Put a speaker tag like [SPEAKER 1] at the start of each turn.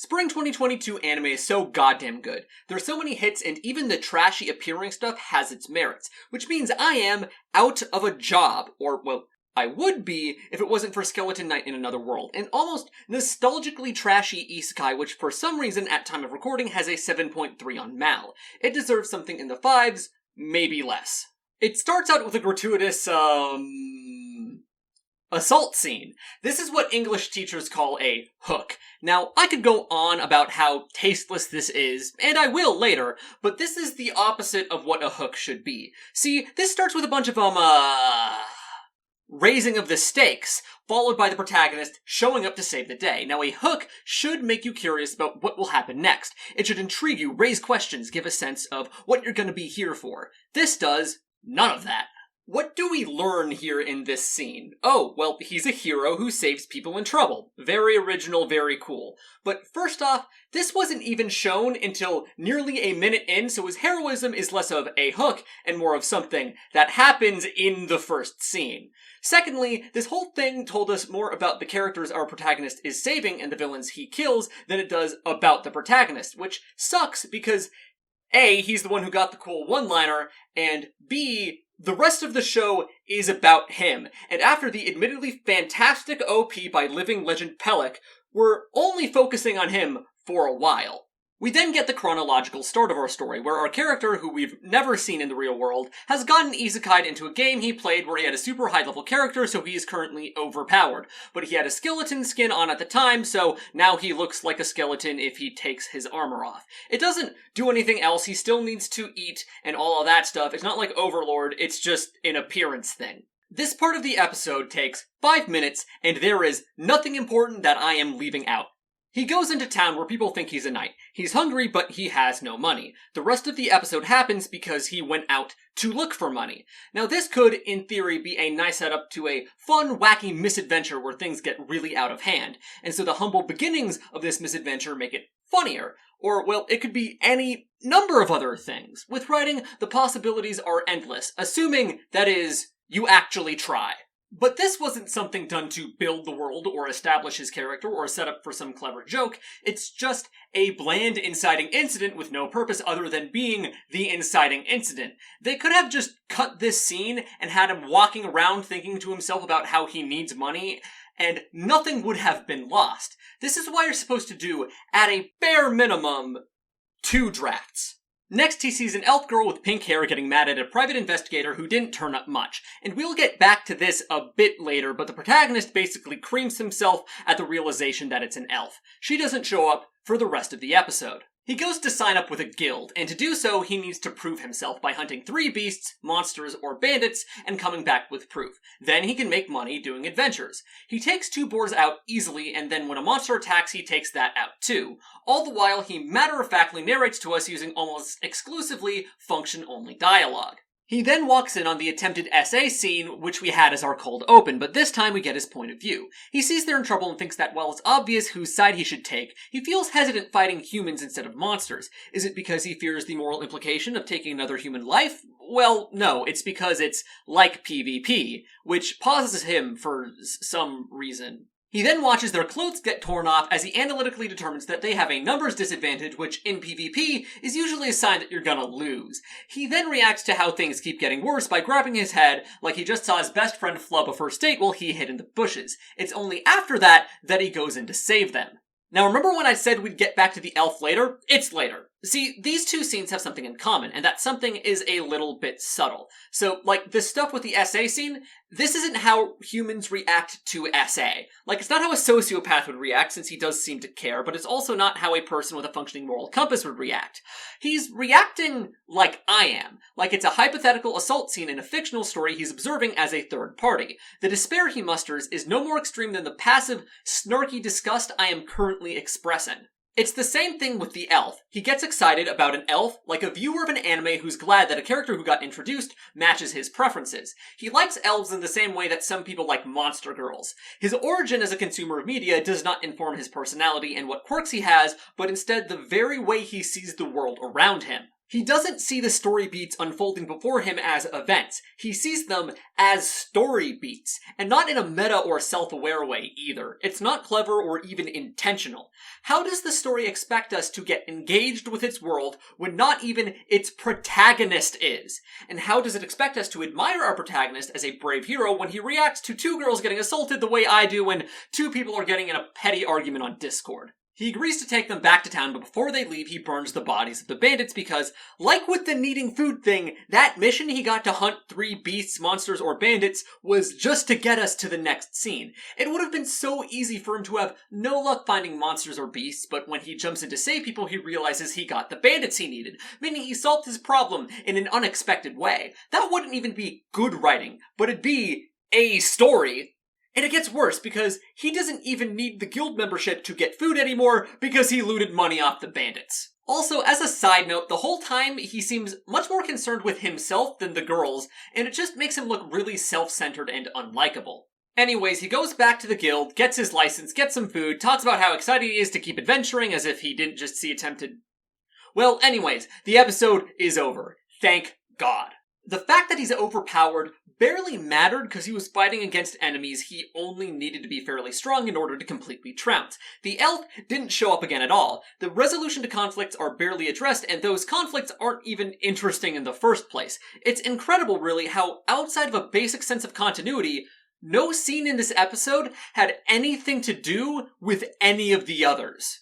[SPEAKER 1] Spring 2022 anime is so goddamn good. There's so many hits and even the trashy appearing stuff has its merits, which means I am out of a job, or well, I would be if it wasn't for Skeleton Knight in Another World, an almost nostalgically trashy isekai which for some reason at time of recording has a 7.3 on Mal. It deserves something in the 5s, maybe less. It starts out with a gratuitous, assault scene. This is what English teachers call a hook. Now, I could go on about how tasteless this is, and I will later, but this is the opposite of what a hook should be. See, this starts with a bunch of, raising of the stakes, followed by the protagonist showing up to save the day. Now, a hook should make you curious about what will happen next. It should intrigue you, raise questions, give a sense of what you're gonna be here for. This does none of that. What do we learn here in this scene? Oh, well, he's a hero who saves people in trouble. Very original, very cool. But first off, this wasn't even shown until nearly a minute in, so his heroism is less of a hook and more of something that happens in the first scene. Secondly, this whole thing told us more about the characters our protagonist is saving and the villains he kills than it does about the protagonist, which sucks because A, he's the one who got the cool one-liner, and B, the rest of the show is about him, and after the admittedly fantastic OP by living legend Pelek, we're only focusing on him for a while. We then get the chronological start of our story, where our character, who we've never seen in the real world, has gotten isekai'd into a game he played where he had a super high-level character, so he is currently overpowered. But he had a skeleton skin on at the time, so now he looks like a skeleton if he takes his armor off. It doesn't do anything else, he still needs to eat and all of that stuff. It's not like Overlord, it's just an appearance thing. This part of the episode takes 5 minutes, and there is nothing important that I am leaving out. He goes into town where people think he's a knight. He's hungry, but he has no money. The rest of the episode happens because he went out to look for money. Now this could, in theory, be a nice setup to a fun, wacky misadventure where things get really out of hand. And so the humble beginnings of this misadventure make it funnier. Or, well, it could be any number of other things. With writing, the possibilities are endless, assuming, that is, you actually try. But this wasn't something done to build the world or establish his character or set up for some clever joke. It's just a bland inciting incident with no purpose other than being the inciting incident. They could have just cut this scene and had him walking around thinking to himself about how he needs money, and nothing would have been lost. This is why you're supposed to do, at a bare minimum, 2 drafts. Next, he sees an elf girl with pink hair getting mad at a private investigator who didn't turn up much. And we'll get back to this a bit later, but the protagonist basically creams himself at the realization that it's an elf. She doesn't show up for the rest of the episode. He goes to sign up with a guild, and to do so, he needs to prove himself by hunting 3 beasts, monsters, or bandits, and coming back with proof. Then he can make money doing adventures. He takes 2 boars out easily, and then when a monster attacks, he takes that out too. All the while, he matter-of-factly narrates to us using almost exclusively function-only dialogue. He then walks in on the attempted SA scene, which we had as our cold open, but this time we get his point of view. He sees they're in trouble and thinks that while it's obvious whose side he should take, he feels hesitant fighting humans instead of monsters. Is it because he fears the moral implication of taking another human life? Well, no, it's because it's like PvP, which pauses him for some reason. He then watches their clothes get torn off as he analytically determines that they have a numbers disadvantage, which in PvP is usually a sign that you're gonna lose. He then reacts to how things keep getting worse by grabbing his head like he just saw his best friend flub a first date while he hid in the bushes. It's only after that he goes in to save them. Now remember when I said we'd get back to the elf later? It's later. See, these 2 scenes have something in common, and that something is a little bit subtle. So, like, the stuff with the SA scene, this isn't how humans react to SA. Like, it's not how a sociopath would react, since he does seem to care, but it's also not how a person with a functioning moral compass would react. He's reacting like I am. Like it's a hypothetical assault scene in a fictional story he's observing as a third party. The despair he musters is no more extreme than the passive, snarky disgust I am currently expressing. It's the same thing with the elf. He gets excited about an elf like a viewer of an anime who's glad that a character who got introduced matches his preferences. He likes elves in the same way that some people like monster girls. His origin as a consumer of media does not inform his personality and what quirks he has, but instead the very way he sees the world around him. He doesn't see the story beats unfolding before him as events. He sees them as story beats, and not in a meta or self-aware way either. It's not clever or even intentional. How does the story expect us to get engaged with its world when not even its protagonist is? And how does it expect us to admire our protagonist as a brave hero when he reacts to two girls getting assaulted the way I do when two people are getting in a petty argument on Discord? He agrees to take them back to town, but before they leave, he burns the bodies of the bandits because, like with the needing food thing, that mission he got to hunt 3 beasts, monsters, or bandits was just to get us to the next scene. It would have been so easy for him to have no luck finding monsters or beasts, but when he jumps in to save people, he realizes he got the bandits he needed, meaning he solved his problem in an unexpected way. That wouldn't even be good writing, but it'd be a story. And it gets worse because he doesn't even need the guild membership to get food anymore because he looted money off the bandits. Also, as a side note, the whole time he seems much more concerned with himself than the girls, and it just makes him look really self-centered and unlikable. Anyways, he goes back to the guild, gets his license, gets some food, talks about how excited he is to keep adventuring as if he didn't just see attempted... Well, anyways, the episode is over. Thank God. The fact that he's overpowered barely mattered because he was fighting against enemies he only needed to be fairly strong in order to completely trounce. The elf didn't show up again at all. The resolution to conflicts are barely addressed, and those conflicts aren't even interesting in the first place. It's incredible, really, how outside of a basic sense of continuity, no scene in this episode had anything to do with any of the others.